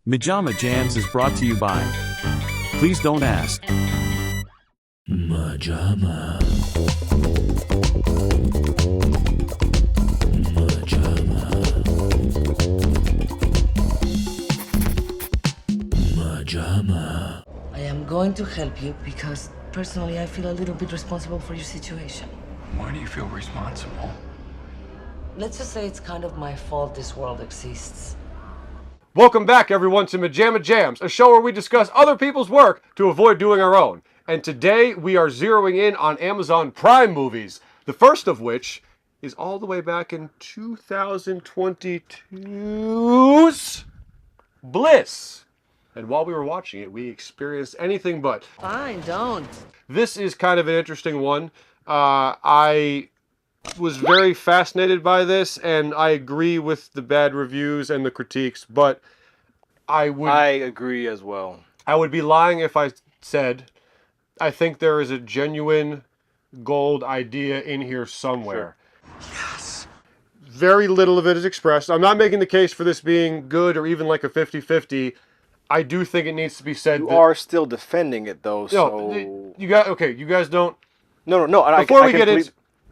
MaJaMa Jams is brought to you by Please Don't Ask. MaJaMa. MaJaMa. MaJaMa. I am going to help you because personally I feel a little bit responsible for your situation. Why do you feel responsible? Let's just say it's kind of my fault this world exists. Welcome back, everyone, to MaJaMa Jams, a show where we discuss other people's work to avoid doing our own. And today we are zeroing in on Amazon Prime movies, the first of which is all the way back in 2022's Bliss. And while we were watching it, we experienced anything but. Fine, don't. This is kind of an interesting one. I was very fascinated by this, and I agree with the bad reviews and the critiques, but I agree as well. I would be lying if I said I think there is a genuine gold idea in here somewhere. Sure. Yes. Very little of it is expressed. I'm not making the case for this being good or even like a 50-50. I do think it needs to be said. You are still defending it, though. No, you guys don't. No.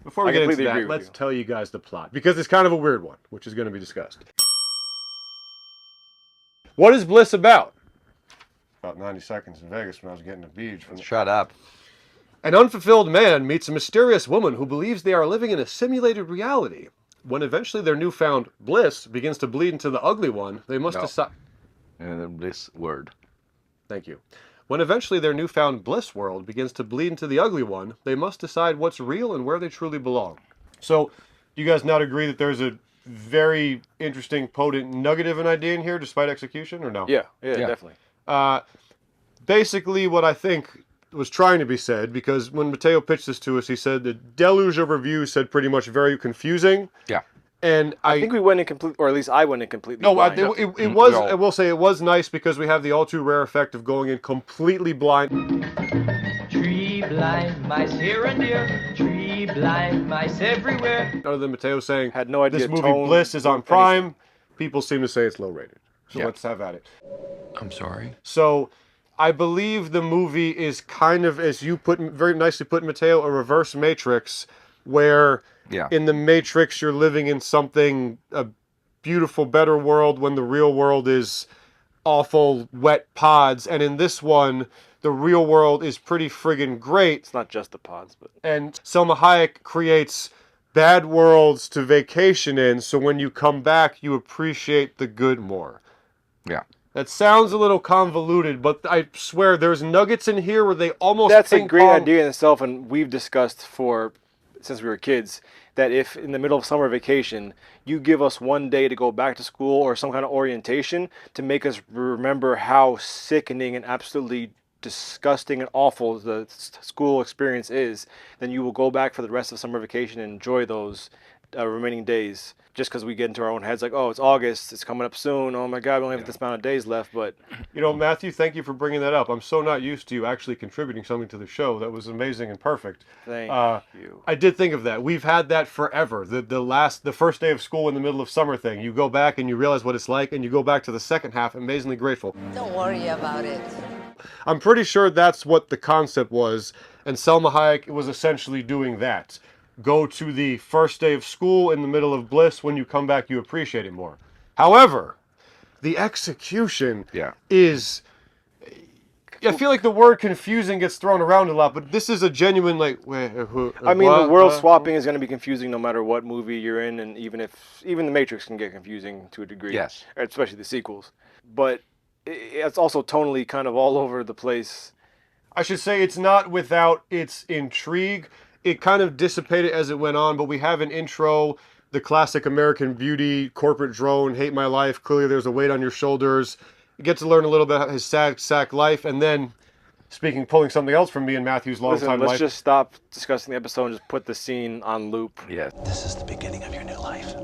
Before we get into that, agree with let's you. tell you guys the plot, because it's kind of a weird one, which is going to be discussed. What is Bliss about? About 90 seconds in Vegas when I was getting a beach. Shut up. An unfulfilled man meets a mysterious woman who believes they are living in a simulated reality. When eventually their newfound bliss begins to bleed into the ugly one, they must decide. And then Bliss word. Thank you. When eventually their newfound bliss world begins to bleed into the ugly one, they must decide what's real and where they truly belong. So, do you guys not agree that there's a very interesting, potent nugget of an idea in here, despite execution, or no? Yeah, definitely. Basically, what I think was trying to be said, because when Mateo pitched this to us, he said the deluge of reviews said pretty much very confusing. Yeah. And I think we went in complete, or at least I went in completely No, blind. it was, I will say, it was nice because we have the all too rare effect of going in completely blind. Tree blind mice here and there, tree blind mice everywhere. Other than Mateo saying, Had no idea this movie tone, Bliss is on anything. Prime, people seem to say it's low rated. So Yeah. let's have at it. I'm sorry. So I believe the movie is kind of, as you put very nicely put, Mateo, a reverse Matrix, where in the Matrix you're living in a beautiful, better world when the real world is awful, wet pods. And in this one, the real world is pretty friggin' great. It's not just the pods, but... And Selma Hayek creates bad worlds to vacation in, so when you come back, you appreciate the good more. Yeah. That sounds a little convoluted, but I swear there's nuggets in here where they almost That's a great ping-pong. idea in itself, and we've discussed since we were kids, that if in the middle of summer vacation, you give us one day to go back to school or some kind of orientation to make us remember how sickening and absolutely disgusting and awful the school experience is, then you will go back for the rest of summer vacation and enjoy those remaining days. Just because we get into our own heads like, oh, it's August, it's coming up soon, oh my God, we only have this amount of days left, but... You know, Matthew, thank you for bringing that up. I'm so not used to you actually contributing something to the show that was amazing and perfect. Thank you. I did think of that. We've had that forever. The first day of school in the middle of summer thing. You go back and you realize what it's like, and you go back to the second half amazingly grateful. Don't worry about it. I'm pretty sure that's what the concept was, and Selma Hayek was essentially doing that. Go to the first day of school in the middle of bliss. When you come back, you appreciate it more. However, the execution is... I feel like the word confusing gets thrown around a lot, but this is a genuine, the world swapping is going to be confusing no matter what movie you're in, and even the Matrix can get confusing to a degree. Yes. Especially the sequels. But it's also tonally kind of all over the place. I should say it's not without its intrigue. It kind of dissipated as it went on, but we have an intro, the classic American Beauty, corporate drone, hate my life, clearly there's a weight on your shoulders. You get to learn a little bit about his sad sack life, and then, pulling something else from me and Matthew's long-time life. Let's just stop discussing the episode and just put the scene on loop. Yes. This is the beginning of your new life.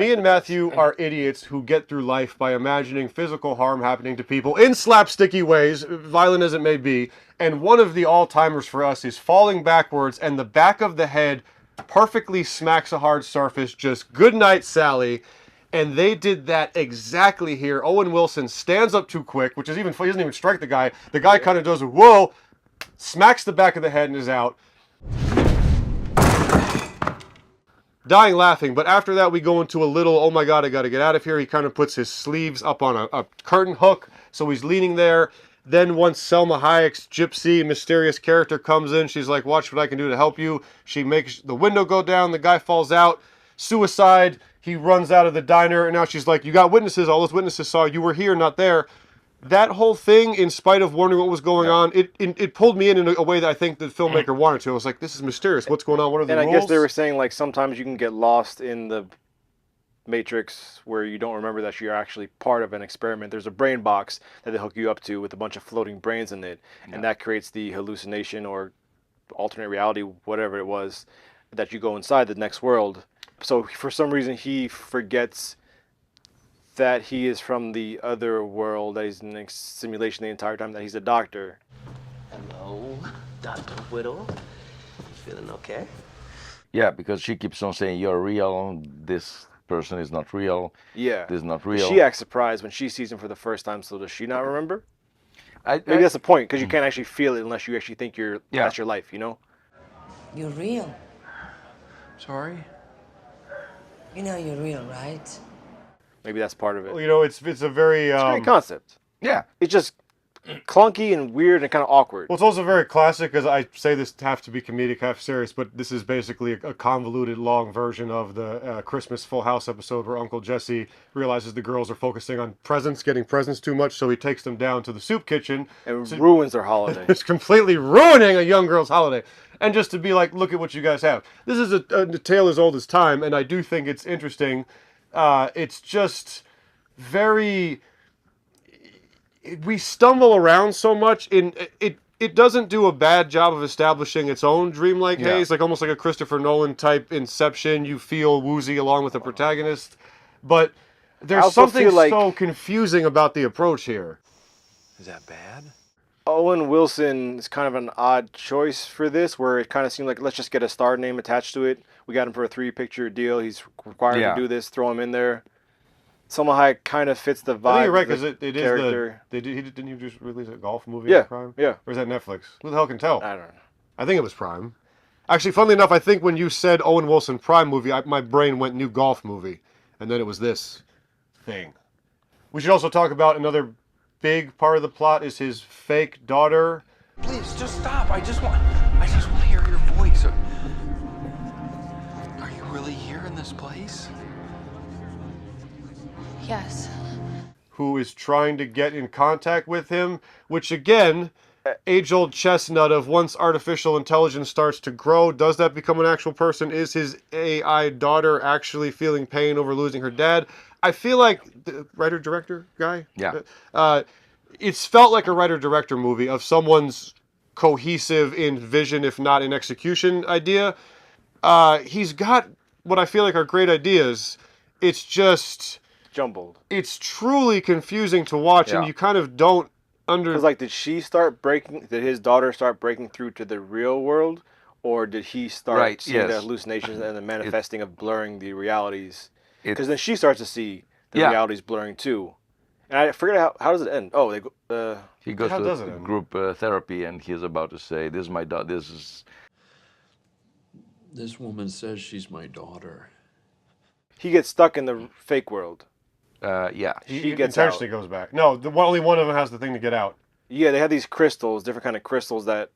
Me and Matthew are idiots who get through life by imagining physical harm happening to people in slapsticky ways, violent as it may be. And one of the all-timers for us is falling backwards and the back of the head perfectly smacks a hard surface, just good night, Sally. And they did that exactly here. Owen Wilson stands up too quick, which is even, he doesn't even strike the guy. The guy kind of does a whoa, smacks the back of the head and is out. Dying laughing, but after that we go into a little, oh my god, I gotta get out of here. He kind of puts his sleeves up on a curtain hook, so he's leaning there. Then once Selma Hayek's gypsy, mysterious character comes in, she's like, watch what I can do to help you. She makes the window go down, the guy falls out, suicide, he runs out of the diner, and now she's like, you got witnesses, all those witnesses saw you were here, not there. That whole thing, in spite of wondering what was going on, it pulled me in a way that I think the filmmaker wanted to. I was like, this is mysterious. What's going on? What are the rules? And I guess they were saying, like, sometimes you can get lost in the Matrix where you don't remember that you're actually part of an experiment. There's a brain box that they hook you up to with a bunch of floating brains in it. Yeah. And that creates the hallucination or alternate reality, whatever it was, that you go inside the next world. So for some reason, he forgets that he is from the other world, that he's in a simulation the entire time, that he's a doctor. Hello, Dr. Whittle. Feeling okay? Yeah, because she keeps on saying, you're real, this person is not real. Yeah. This is not real. She acts surprised when she sees him for the first time, so does she not remember? Maybe that's the point, because you can't actually feel it unless you actually think that's your life, you know? You're real. Sorry? You know you're real, right? Maybe that's part of it. Well, you know, it's a very... it's a great concept. Yeah. It's just clunky and weird and kind of awkward. Well, it's also very classic, because I say this half to be comedic, half serious, but this is basically a convoluted, long version of the Christmas Full House episode where Uncle Jesse realizes the girls are focusing on presents, getting presents too much, so he takes them down to the soup kitchen. And ruins their holiday. It's completely ruining a young girl's holiday. And just to be like, look at what you guys have. This is a tale as old as time, and I do think it's interesting. It's just very... We stumble around so much in it. It doesn't do a bad job of establishing its own dreamlike haze, like almost like a Christopher Nolan type Inception. You feel woozy along with the protagonist, but there's something so confusing about the approach here. Is that bad? Owen Wilson is kind of an odd choice for this, where it kind of seemed like, let's just get a star name attached to it. We got him for a 3-picture deal. He's required to do this. Throw him in there. Selma Hayek kind of fits the vibe. I think you're right, because it is character. Didn't he just release a golf movie? Yeah, on Prime? yeah. Or is that Netflix? Who the hell can tell? I don't know. I think it was Prime. Actually, funnily enough, I think when you said Owen Wilson Prime movie, my brain went new golf movie, and then it was this thing. We should also talk about another big part of the plot is his fake daughter. Please, just stop. I just want to hear your voice. Are you really here in this place? Yes. Who is trying to get in contact with him, which again, age-old chestnut of once artificial intelligence starts to grow, does that become an actual person? Is his AI daughter actually feeling pain over losing her dad? I feel like the writer-director guy? Yeah. It's felt like a writer-director movie of someone's cohesive in vision, if not in execution, idea. He's got what I feel like are great ideas. It's just... jumbled. It's truly confusing to watch, and you kind of don't Because, like, did his daughter start breaking through to the real world? Or did he start seeing the hallucinations and the manifesting of blurring the realities? Because then she starts to see the realities blurring too. And I forget how does it end? Oh, he goes to group therapy, and he's about to say, "This is my daughter. This woman says she's my daughter." He gets stuck in the fake world. He gets intentionally goes back. No, only one of them has the thing to get out. Yeah, they have these crystals, different kind of crystals that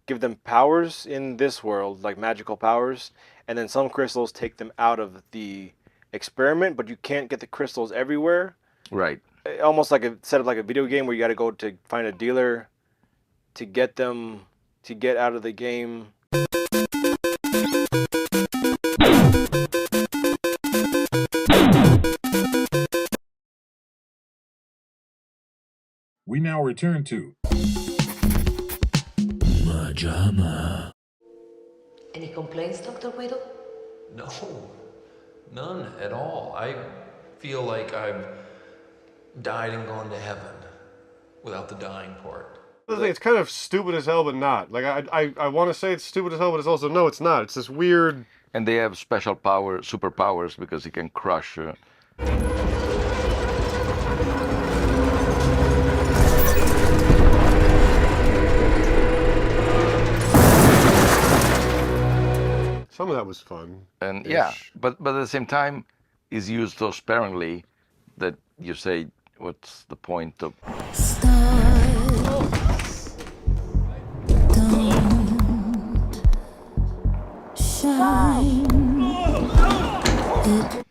give them powers in this world, like magical powers, and then some crystals take them out of the experiment, but you can't get the crystals everywhere. Right. Almost like set up like a video game where you got to go to find a dealer to get them to get out of the game. We now return to MaJaMa. Any complaints, Dr. Whittle? No. None at all. I feel like I've died and gone to heaven without the dying part. The thing, it's kind of stupid as hell, but not. Like I want to say it's stupid as hell, but it's also no, it's not. It's this weird. And they have special power, superpowers, because he can crush. Some of that was fun. And yeah, but at the same time, is used so sparingly that you say, what's the point of?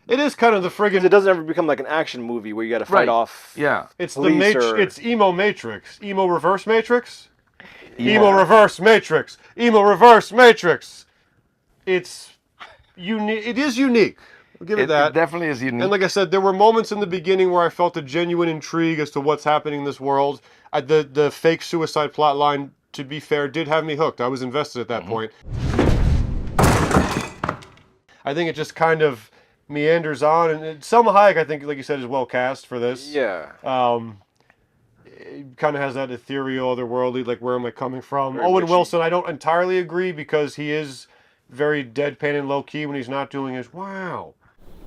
It is kind of the friggin'. It doesn't ever become like an action movie where you got to fight off. Yeah, It's the police It's emo Matrix, emo reverse Matrix, emo reverse Matrix, emo reverse Matrix. It's unique. It is unique. I'll give it that. It definitely is unique. And like I said, there were moments in the beginning where I felt a genuine intrigue as to what's happening in this world. The fake suicide plot line, to be fair, did have me hooked. I was invested at that point. I think it just kind of meanders on, and Selma Hayek, I think, like you said, is well cast for this. Yeah. It kind of has that ethereal, otherworldly, like, where am I coming from? Very Owen witchy. Wilson, I don't entirely agree, because he is very deadpan and low-key when he's not doing his wow.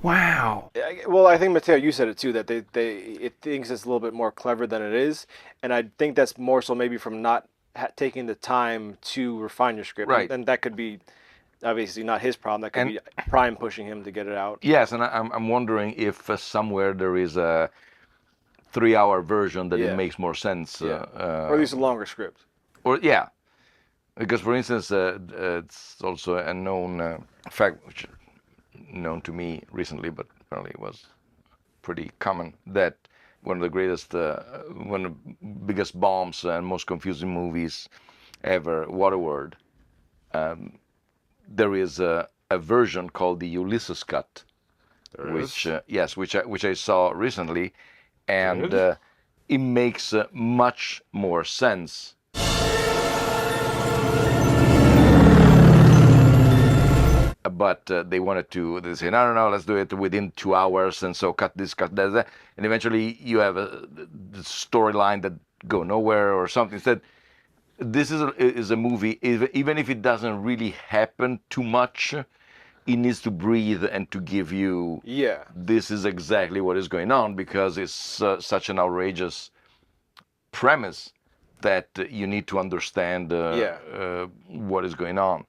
Wow. Well, I think, Mateo, you said it too, that it thinks it's a little bit more clever than it is, and I think that's more so maybe from not taking the time to refine your script. Right. And that could be obviously not his problem. That could be Prime pushing him to get it out. Yes, and I'm wondering if somewhere there is a 3-hour version that it makes more sense. or at least a longer script. Or yeah, because for instance, it's also a known fact, which known to me recently, but apparently it was pretty common, that one of the greatest, one of the biggest bombs and most confusing movies ever, Waterworld. There is a version called the Ulysses cut, which I saw recently, and it makes much more sense. But they wanted to. They say no, let's do it within 2 hours, and so cut this, cut that, and eventually you have a storyline that go nowhere or something. Instead, this is a movie. Even if it doesn't really happen too much, it needs to breathe and to give you. Yeah. This is exactly what is going on, because it's such an outrageous premise that you need to understand what is going on.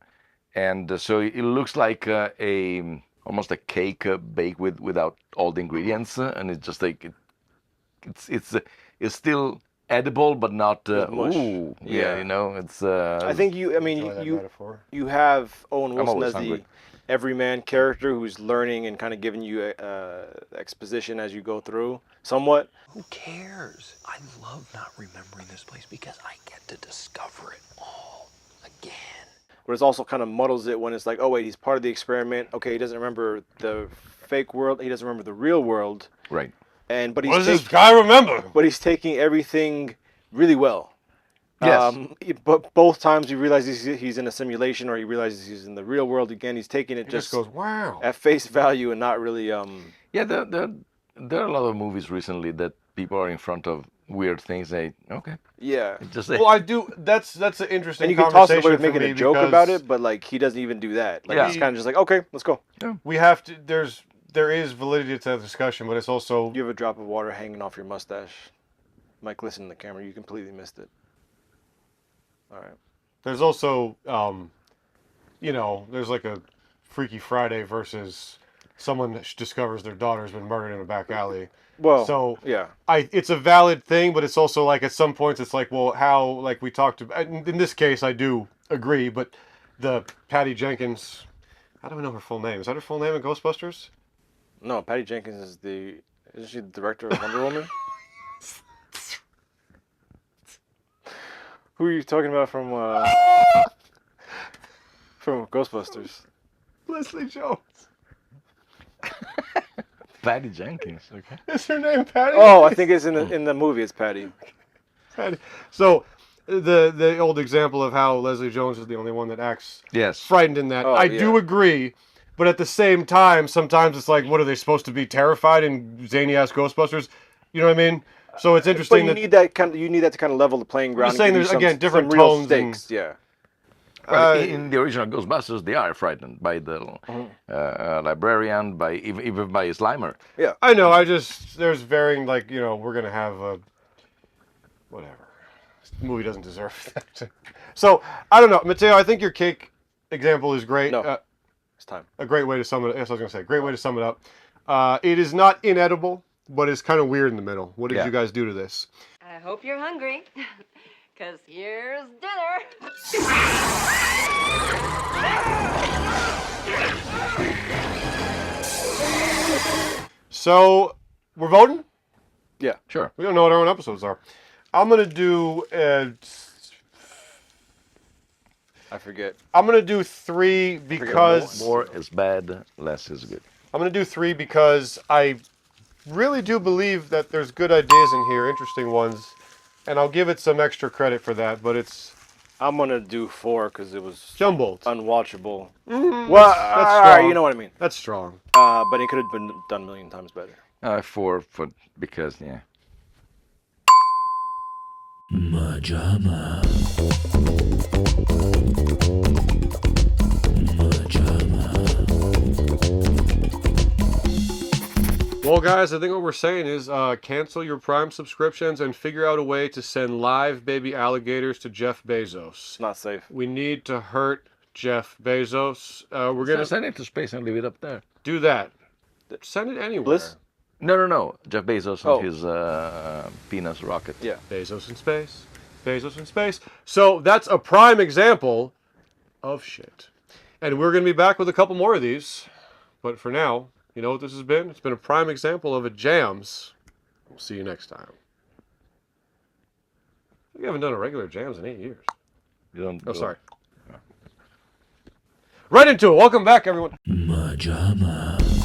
And so it looks like almost a cake baked without all the ingredients, and it's just like it's still edible, but not ooh, yeah, you know, it's. I think you have Owen Wilson as the everyman character who's learning and kind of giving you exposition as you go through, somewhat. Who cares? I love not remembering this place because I get to discover it all again. But it also kind of muddles it when it's like, oh wait, he's part of the experiment. Okay, he doesn't remember the fake world. He doesn't remember the real world. Right. But what does this guy remember? But he's taking everything really well. Yes. But both times he realizes he's in a simulation, or he realizes he's in the real world again. He's taking it just goes wow at face value and not really. Yeah, there are a lot of movies recently that people are in front of weird things. They okay. Yeah. Just well, I do. That's an interesting. And you can toss it away with making a joke about it, but like he doesn't even do that. Like he's kind of just like, okay, let's go. Yeah. We have to. There is validity to that discussion, but it's also. You have a drop of water hanging off your mustache. Mike, listen to the camera. You completely missed it. All right. There's also, there's like a Freaky Friday versus someone that discovers their daughter's been murdered in a back alley. Well, so yeah, it's a valid thing, but it's also like at some points it's like, well, how, like we talked about, in this case I do agree, but the Patty Jenkins, how do we know her full name? Is that her full name in Ghostbusters? No, Patty Jenkins isn't she the director of Wonder Woman? Who are you talking about from Ghostbusters? Leslie Jones. Patty Jenkins. Okay. Is her name Patty? Oh, I think it's in the movie. It's Patty. Patty. So the old example of how Leslie Jones is the only one that acts yes frightened in that. Oh, I do agree, But at the same time, sometimes it's like, what are they supposed to be, terrified in zany ass Ghostbusters? You know what I mean? So it's interesting. But you need that kind of, you need that to kind of level the playing ground. I'm saying and there's give you again different some real tones stakes. and, Yeah. Well, in the original Ghostbusters, they are frightened by the librarian, by even by Slimer. Yeah. I know. There's varying, like, you know, we're gonna have a whatever. This movie doesn't deserve that. So I don't know, Mateo. I think your cake example is great. No, it's time. A great way to sum it. Yes, I was gonna say, great way to sum it up. It is not inedible, but it's kind of weird in the middle. What did you guys do to this? I hope you're hungry, because here's dinner. So, we're voting? Yeah. Sure. We don't know what our own episodes are. I'm gonna do. I forget. I'm gonna do 3 because More is bad, less is good. I'm gonna do 3 because I really do believe that there's good ideas in here, interesting ones, and I'll give it some extra credit for that. But it's. I'm gonna do 4 because it was jumbled, unwatchable. Well, that's strong. You know what I mean. That's strong. But it could have been done a million times better. 4 because MaJaMa. Well, guys, I think what we're saying is cancel your Prime subscriptions and figure out a way to send live baby alligators to Jeff Bezos. Not safe. We need to hurt Jeff Bezos. We're gonna send it to space and leave it up there. do that. Send it anywhere. Bliss? No. Jeff Bezos and his penis rocket. Yeah. Bezos in space. Bezos in space. So that's a prime example of shit. And we're going to be back with a couple more of these. But for now, you know what this has been? It's been a prime example of a jams. We'll see you next time. We haven't done a regular jams in 8 years. You don't. Oh, sorry. Right into it. Welcome back, everyone. MaJaMa.